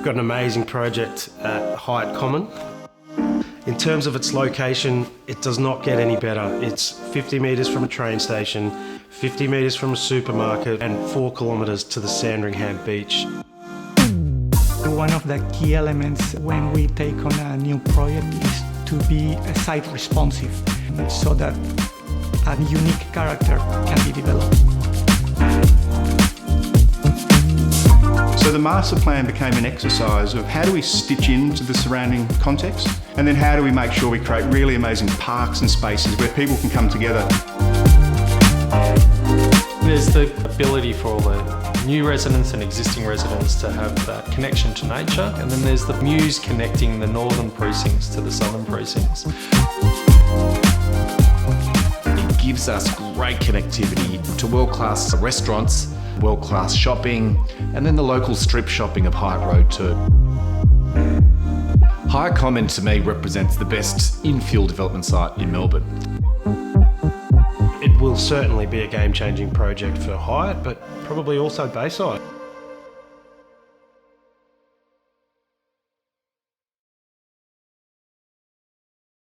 We've got an amazing project at Highett Common. In terms of its location, it does not get any better. It's 50 metres from a train station, 50 metres from a supermarket, and 4 kilometres to the Sandringham beach. One of the key elements when we take on a new project is to be site responsive, so that a unique character can be developed. So the master plan became an exercise of how do we stitch into the surrounding context, and then how do we make sure we create really amazing parks and spaces where people can come together. There's the ability for all the new residents and existing residents to have that connection to nature, and then there's the muse connecting the northern precincts to the southern precincts. It gives us great connectivity to world-class restaurants, world-class shopping, and then the local strip shopping of Highett Road too. Highett Common to me represents the best infill development site in Melbourne. It will certainly be a game-changing project for Highett, but probably also Bayside.